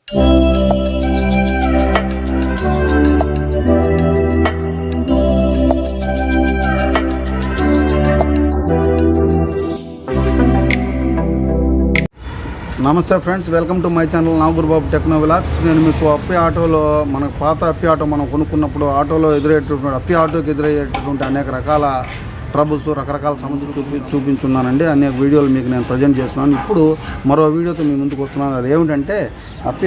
నమస్తే friends, welcome to my channel Nagur Babu techno vlogs. నేను మీకు అప్పి ఆటోలో, మనకు పాత అప్పి ఆటో మనం కొనుక్కున్నప్పుడు ఆటోలో ఎదురయ్యేటటువంటి అప్పి ఆటోకి ఎదురయ్యేటటువంటి అనేక రకాల ట్రబుల్స్, రకరకాల సమస్యలు చూపించున్నానండి. అనేక వీడియోలు మీకు నేను ప్రజెంట్ చేస్తున్నాను. ఇప్పుడు మరో వీడియోతో మీ ముందుకు వస్తున్నాను. అది ఏమిటంటే అప్పి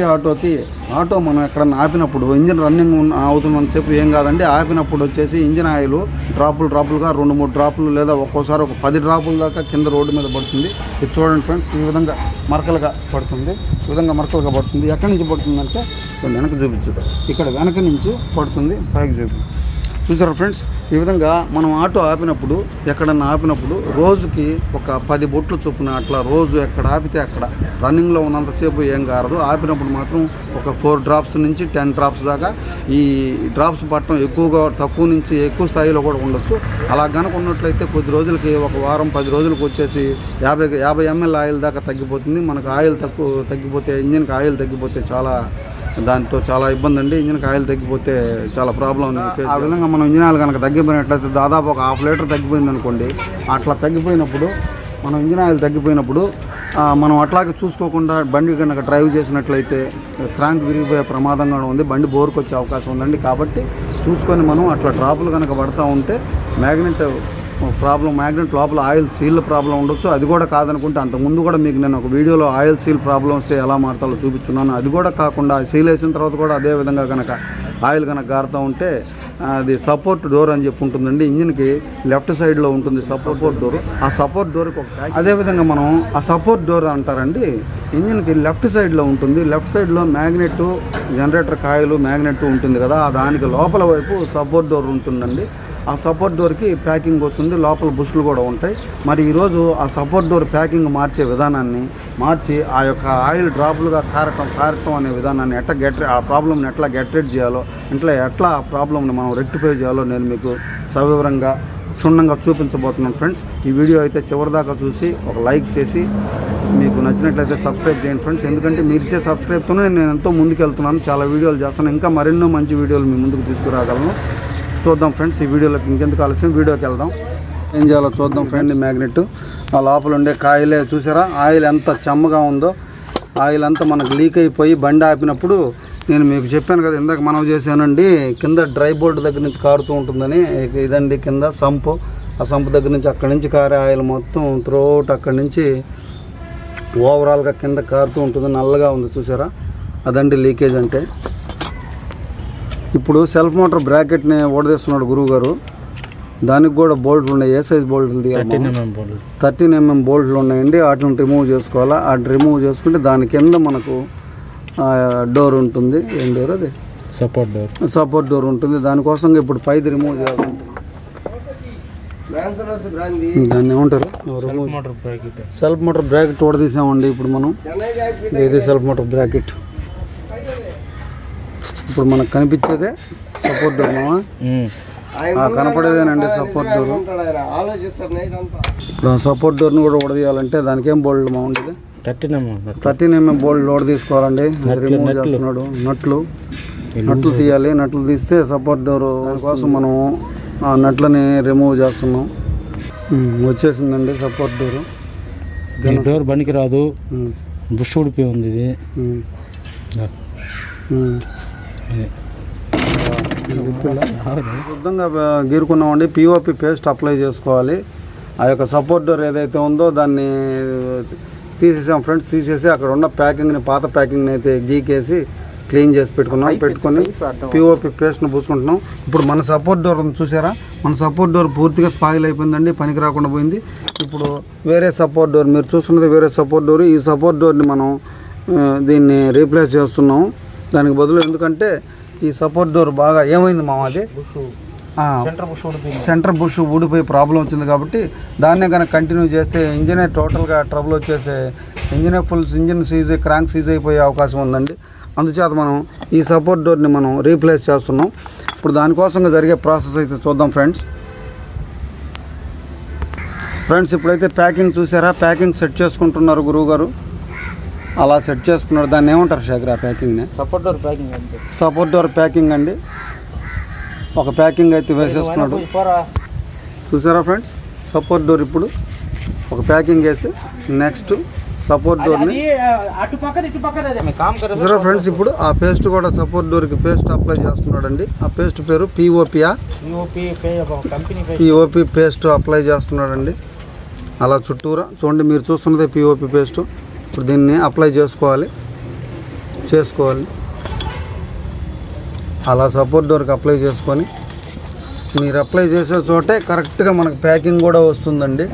ఆటో మనం ఎక్కడన్నా ఆపినప్పుడు, ఇంజిన్ రన్నింగ్ అవుతున్నంతసేపు ఏం కాదండి, ఆపినప్పుడు వచ్చేసి ఇంజిన్ ఆయిల్ డ్రాపులుగా 2-3 డ్రాపులు లేదా ఒక్కోసారి ఒక 10 డ్రాపుల దాకా కింద రోడ్డు మీద పడుతుంది. ఇది చూడండి ఫ్రెండ్స్, ఈ విధంగా మరకలుగా పడుతుంది. ఎక్కడి నుంచి పడుతుందంటే వెనక చూపించు, ఇక్కడ వెనక నుంచి పడుతుంది, పైకి చూపి. చూసారా ఫ్రెండ్స్, ఈ విధంగా మనం ఆటో ఆపినప్పుడు, ఎక్కడన్నా ఆపినప్పుడు రోజుకి ఒక 10 బొట్లు చొప్పున అట్లా రోజు ఎక్కడ ఆపితే అక్కడ రన్నింగ్లో ఉన్నంతసేపు ఏం కారదు. ఆపినప్పుడు మాత్రం ఒక 4 డ్రాప్స్ నుంచి 10 డ్రాప్స్ దాకా ఈ డ్రాప్స్ పట్టడం తక్కువ నుంచి ఎక్కువ స్థాయిలో కూడా ఉండొచ్చు. అలా కనుక ఉన్నట్లయితే కొద్ది రోజులకి, ఒక వారం 10 రోజులకు వచ్చేసి 50 ml ఆయిల్ దాకా తగ్గిపోతుంది. మనకు ఆయిల్ తగ్గిపోతే, ఇంజిన్కి ఆయిల్ తగ్గిపోతే దాంతో చాలా ఇబ్బంది అండి. ఇంజిన్కి ఆయిల్ తగ్గిపోతే చాలా ప్రాబ్లం ఉంది. ఆ విధంగా మనం ఇంజిన్ ఆయిల్ కనుక తగ్గిపోయినట్లయితే, దాదాపు ఒక 1/2 లీటర్ తగ్గిపోయింది అనుకోండి. అట్లా తగ్గిపోయినప్పుడు, మనం ఇంజిన్ ఆయిల్ తగ్గిపోయినప్పుడు మనం అట్లాగే చూసుకోకుండా బండి కనుక డ్రైవ్ చేసినట్లయితే క్రాంక్ విరిగిపోయే ప్రమాదం కూడా ఉంది. బండి బోర్కి వచ్చే అవకాశం ఉందండి. కాబట్టి చూసుకొని మనం అట్లా డ్రాపులు కనుక పడుతూ ఉంటే మ్యాగ్నెట్ లోపల ఆయిల్ సీల్ ప్రాబ్లం ఉండొచ్చు. అది కూడా కాదనుకుంటే, అంతకుముందు కూడా మీకు నేను ఒక వీడియోలో ఆయిల్ సీల్ ప్రాబ్లం వస్తే ఎలా మారుతాలో చూపించున్నాను. అది కూడా కాకుండా సీల్ వేసిన తర్వాత కూడా అదే విధంగా కనుక ఆయిల్ కనుక గారుతూ ఉంటే, అది సపోర్ట్ డోర్ అని చెప్పి ఉంటుందండి. ఇంజిన్కి లెఫ్ట్ సైడ్లో ఉంటుంది సపోర్ట్ డోర్. ఆ సపోర్ట్ డోర్కి అదేవిధంగా మనం ఆ సపోర్ట్ డోర్ అంటారండి, ఇంజిన్కి లెఫ్ట్ సైడ్లో ఉంటుంది. లెఫ్ట్ సైడ్లో మ్యాగ్నెట్, జనరేటర్ కాయిల్ మ్యాగ్నెట్ ఉంటుంది కదా, దానికి లోపల వైపు సపోర్ట్ డోర్ ఉంటుందండి. ఆ సపోర్ట్ డోర్కి ప్యాకింగ్ వస్తుంది, లోపల బుష్లు కూడా ఉంటాయి. మరి ఈరోజు ఆ సపోర్ట్ డోర్ ప్యాకింగ్ మార్చే విధానాన్ని మార్చి, ఆ యొక్క ఆయిల్ డ్రాపులుగా కారటం అనే విధానాన్ని ఆ ప్రాబ్లమ్ని ఎట్లా గెట్ చేయాలో, ఎట్లా ఆ ప్రాబ్లమ్ని మనం రెక్టిఫై చేయాలో నేను మీకు సవివరంగా క్షుణ్ణంగా చూపించబోతున్నాను ఫ్రెండ్స్. ఈ వీడియో అయితే చివరిదాకా చూసి ఒక లైక్ చేసి, మీకు నచ్చినట్లయితే సబ్స్క్రైబ్ చేయండి ఫ్రెండ్స్. ఎందుకంటే మీరు ఇచ్చే సబ్స్క్రైబ్తోనే నేను ఎంతో ముందుకు వెళ్తున్నాను, చాలా వీడియోలు చేస్తాను. ఇంకా మరెన్నో మంచి వీడియోలు మీ ముందుకు తీసుకురాగలను. చూద్దాం ఫ్రెండ్స్, ఈ వీడియోలోకి ఇంకెందుకు ఆలస్యం, వీడియోకి వెళ్దాం. ఏం చేయాలో చూద్దాం ఫ్రెండ్. మ్యాగ్నెట్ ఆ లోపల ఉండే కాయిలే చూసారా, ఆయిల్ ఎంత చెమ్మగా ఉందో. ఆయిల్ అంతా మనకు లీక్ అయిపోయి బండి ఆపినప్పుడు, నేను మీకు చెప్పాను కదా ఇందాక మనం చేశానండి, కింద డ్రై బోర్డు దగ్గర నుంచి కారుతూ ఉంటుందని. ఇదండి కింద సంపు, ఆ సంపు దగ్గర నుంచి అక్కడి నుంచి కారే ఆయిల్ మొత్తం త్రూఅవుట్ అక్కడి నుంచి ఓవరాల్గా కింద కారుతూ ఉంటుంది. నల్లగా ఉంది చూసారా, అదండి లీకేజ్ అంటే. ఇప్పుడు సెల్ఫ్ మోటార్ బ్రాకెట్ని ఓడదీస్తున్నాడు గురువు గారు. దానికి కూడా బోల్ట్లు ఉన్నాయి. ఏ సైజ్ బోల్ట్లు తీయాలి? 13 mm బోల్ట్లు ఉన్నాయండి. వాటిని రిమూవ్ చేసుకోవాలా. వాటిని రిమూవ్ చేసుకుంటే దాని కింద మనకు డోర్ ఉంటుంది. ఏం డోర్ అది? సపోర్ట్ డోర్ ఉంటుంది. దానికోసం ఇప్పుడు పైది రిమూవ్ చేయాలి. దాన్ని ఏమంటారు? సెల్ఫ్ మోటార్ బ్రాకెట్ ఓడదీసామండి ఇప్పుడు మనం. ఇది సెల్ఫ్ మోటార్ బ్రాకెట్. ఇప్పుడు మనకు కనిపించేదే సపోర్ట్ డోర్. కనపడేదేనండి సపోర్ట్ డోర్. ఇప్పుడు సపోర్ట్ డోర్ని కూడా ఓడదీయాలంటే దానికి ఏం బోల్డ్ ఉండేది? 13 mm బోల్డ్ ఓడ తీసుకోవాలండి. రిమూవ్ చేస్తున్నాడు. నట్లు తీయాలి. నట్లు తీస్తే సపోర్ట్ డోర్ కోసం మనం ఆ నట్లని రిమూవ్ చేస్తున్నాం. వచ్చేసిందండి సపోర్ట్ డోర్. డోర్ బండికి రాదు, బుష్ ఊడిపోయి ఉంది. ఇది శుద్ధంగా గీరుకున్నామండి. పిఓపి పేస్ట్ అప్లై చేసుకోవాలి. ఆ యొక్క సపోర్ట్ డోర్ ఏదైతే ఉందో దాన్ని తీసేసాం ఫ్రెండ్స్. తీసేసి అక్కడ ఉన్న ప్యాకింగ్ని, పాత ప్యాకింగ్ని అయితే గీకేసి క్లీన్ చేసి పెట్టుకొని పిఓపి పేస్ట్ని పూసుకుంటున్నాం. ఇప్పుడు మన సపోర్ట్ డోర్ చూసారా, మన సపోర్ట్ డోర్ పూర్తిగా స్పాయిల్ అయిపోయిందండి, పనికి రాకుండా పోయింది. ఇప్పుడు వేరే సపోర్ట్ డోర్, మీరు చూస్తున్నది వేరే సపోర్ట్ డోర్. ఈ సపోర్ట్ డోర్ని మనం దీన్ని రీప్లేస్ చేస్తున్నాం దానికి బదులు. ఎందుకంటే ఈ సపోర్ట్ డోర్ బాగా ఏమైంది మాది, సెంటర్ బుష్ ఊడిపోయి ప్రాబ్లం వచ్చింది. కాబట్టి దాన్నే కనుక కంటిన్యూ చేస్తే ఇంజినే టోటల్గా ట్రబుల్ వచ్చేసే, ఇంజిన్ క్రాంక్ సీజ్ అయిపోయే అవకాశం ఉందండి. అందుచేత మనం ఈ సపోర్ట్ డోర్ని మనం రీప్లేస్ చేస్తున్నాం. ఇప్పుడు దానికోసంగా జరిగే ప్రాసెస్ అయితే చూద్దాం ఫ్రెండ్స్. ఇప్పుడైతే ప్యాకింగ్ చూసారా, ప్యాకింగ్ సెట్ చేసుకుంటున్నారు గురువు గారు. అలా సెట్ చేసుకున్నాడు. దాన్ని ఏమంటారు శేఖర్ ఆ ప్యాకింగ్ని? సపోర్ట్ డోర్ ప్యాకింగ్ అంతే. సపోర్ట్ డోర్ ప్యాకింగ్ అండి. ఒక ప్యాకింగ్ అయితే వేసేసుకున్నాడు. చూసారా ఫ్రెండ్స్, సపోర్ట్ డోర్ ఇప్పుడు ఒక ప్యాకింగ్ వేసి నెక్స్ట్ సపోర్ట్ డోర్ని చూసారా ఫ్రెండ్స్. ఇప్పుడు ఆ పేస్ట్ కూడా సపోర్ట్ డోర్కి పేస్ట్ అప్లై చేస్తున్నాడండి. ఆ పేస్ట్ పేరు పిఓపి పేస్ట్ అప్లై చేస్తున్నాడండి. అలా చుట్టూరా చూడండి, మీరు చూస్తున్నదే పిఓపి పేస్ట్. ఇప్పుడు దీన్ని అప్లై చేసుకోవాలి. అలా సపోర్ట్ డోర్కి అప్లై చేసుకొని మీరు అప్లై చేసే చోటే కరెక్ట్గా మనకు ప్యాకింగ్ కూడా వస్తుందండి.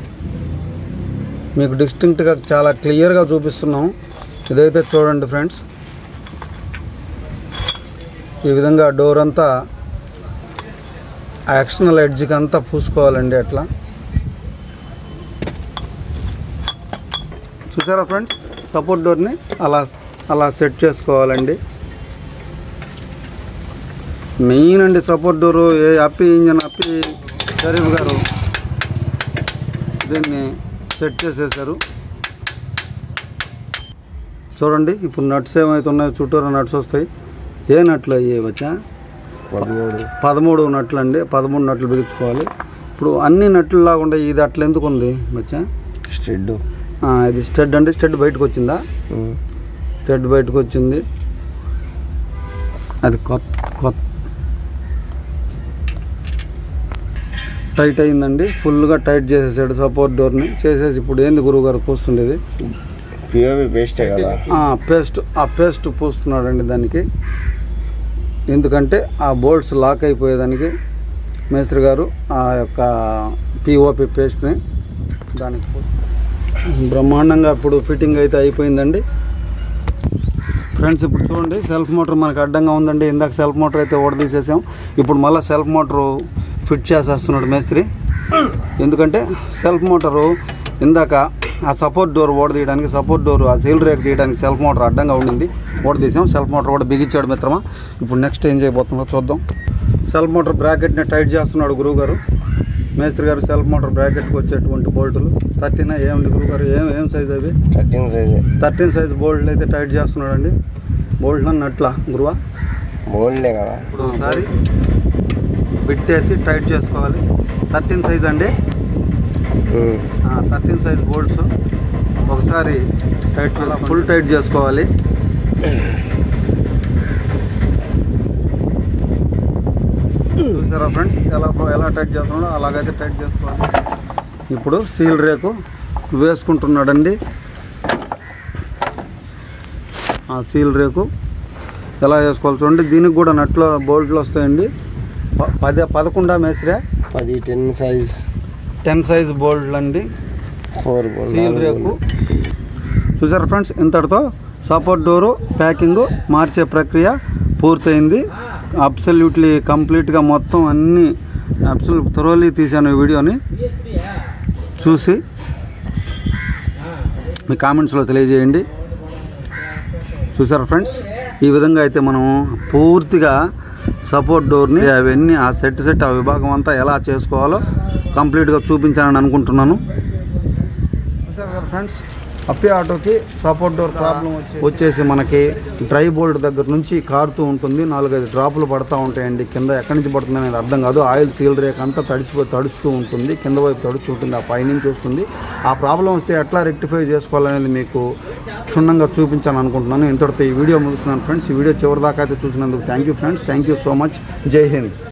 మీకు డిస్టింక్ట్గా చాలా క్లియర్గా చూపిస్తున్నాము. ఇదైతే చూడండి ఫ్రెండ్స్, ఈ విధంగా డోర్ అంతా ఎక్స్టర్నల్ ఎడ్జ్కి అంతా పూసుకోవాలండి. అట్లా చూసారా ఫ్రెండ్స్, సపోర్ట్ డోర్ని అలా సెట్ చేసుకోవాలండి. మెయిన్ అండి సపోర్ట్ డోరు. అప్పి ఇంజన్ అప్పి షరీఫ్ గారు దీన్ని సెట్ చేసేసారు. చూడండి ఇప్పుడు నట్స్ ఏమైతే ఉన్నాయో చుట్టూరా నట్స్ వస్తాయి. ఏ నట్లు అయ్యే వచ్చా? 13 నట్లు అండి. 13 నట్లు బిగించుకోవాలి. ఇప్పుడు అన్ని నట్లు లాగా ఇది అట్లా ఎందుకు ఉంది వచ్చా? స్టెడ్. ఇది స్టెడ్ అండి. స్టెడ్ బయటకు వచ్చిందా? స్టెడ్ బయటకు వచ్చింది. అది కొత్త టైట్ అయిందండి. ఫుల్గా టైట్ చేసేసాడు సపోర్ట్ డోర్ని. చేసేసి ఇప్పుడు ఏంది గురువుగారు పూస్తుండేది? పేస్ట్ పూస్తున్నాడండి దానికి. ఎందుకంటే ఆ బోల్ట్స్ లాక్ అయిపోయేదానికి మేస్త్రి గారు ఆ యొక్క పిఓపి పేస్ట్ని దానికి బ్రహ్మాండంగా ఇప్పుడు ఫిట్టింగ్ అయితే అయిపోయిందండి ఫ్రెండ్స్. ఇప్పుడు చూడండి, సెల్ఫ్ మోటార్ మనకు అడ్డంగా ఉందండి. ఇందాక సెల్ఫ్ మోటార్ అయితే ఓడదీసేసాం. ఇప్పుడు మళ్ళీ సెల్ఫ్ మోటారు ఫిట్ చేసేస్తున్నాడు మేస్త్రి. ఎందుకంటే సెల్ఫ్ మోటారు ఇందాక ఆ సపోర్ట్ డోర్ ఓడదీయడానికి, సపోర్ట్ డోర్ ఆ సీల్ రేక్ తీయడానికి సెల్ఫ్ మోటార్ అడ్డంగా ఉండింది, ఓడదీసాం. సెల్ఫ్ మోటార్ కూడా బిగించాడు మిత్రమా. ఇప్పుడు నెక్స్ట్ ఏం చేయబోతుందో చూద్దాం. సెల్ఫ్ మోటార్ బ్రాకెట్ని టైట్ చేస్తున్నాడు గురువు గారు. మేస్త్రి గారు సెల్ఫ్ మోటార్ బ్రాకెట్కి వచ్చేటువంటి బోల్టులు 13 ఏమండి గురువు గారు? ఏం సైజ్ అవి? 13 సైజ్ బోల్ట్లు అయితే టైట్ చేస్తున్నాడండి. బోల్ట్ల నట్ల గురువా? బోల్ట్లే కదా. ఇప్పుడు ఒకసారి బిట్టేసి టైట్ చేసుకోవాలి. 13 సైజ్ అండి. 13 సైజ్ బోల్ట్స్ ఒకసారి టైట్ ఫుల్ టైట్ చేసుకోవాలి. చూసారా ఫ్రెండ్స్, ఎలా టైట్ చేస్తున్నాడో అలాగైతే టైట్ చేసుకోవాలి. ఇప్పుడు సీల్ రేకు వేసుకుంటున్నాడండి. ఆ సీల్ రేకు ఎలా వేసుకోవాలి చూడండి. దీనికి కూడా నట్లో బోల్ట్లు వస్తాయండి. 11 మేస్త్రి 10 సైజ్ బోల్ట్లు అండి. సీల్ రేకు చూసారా ఫ్రెండ్స్. ఇంతటితో సపోర్ట్ డోరు ప్యాకింగ్ మార్చే ప్రక్రియ పూర్తయింది. అబ్సల్యూట్లీ కంప్లీట్గా మొత్తం అన్నీ థరోలీ తీశాను ఈ వీడియోని. చూసి మీ కామెంట్స్లో తెలియజేయండి. చూసారా ఫ్రెండ్స్, ఈ విధంగా అయితే మనం పూర్తిగా సపోర్ట్ డోర్ని అవన్నీ ఆ సెట్ ఆ విభాగం అంతా ఎలా చేసుకోవాలో కంప్లీట్గా చూపించానని అనుకుంటున్నాను. చూసారు కదా ఫ్రెండ్స్, అప్పి ఆటోకి సపోర్ట్ డోర్ ప్రాబ్లం వచ్చేసి మనకి డ్రై బోల్ట్ దగ్గర నుంచి కారుతూ ఉంటుంది. 4-5 డ్రాపులు పడుతూ ఉంటాయండి. కింద ఎక్కడి నుంచి పడుతుంది అనేది అర్థం కాదు. ఆయిల్ సీల్ రేక్ అంతా తడుస్తూ ఉంటుంది. కింద వైపు తడుస్తూ ఉంటుంది, ఆ పైనుంచి వస్తుంది. ఆ ప్రాబ్లం వస్తే ఎట్లా రెక్టిఫై చేసుకోవాలనేది మీకు క్షుణ్ణంగా చూపించాను అనుకుంటున్నాను. ఇంతటితో ఈ వీడియో ముగిస్తున్నాను ఫ్రెండ్స్. ఈ వీడియో చివరి దాకా అయితే చూసినందుకు thank you friends. Thank you so much. జై హింద్.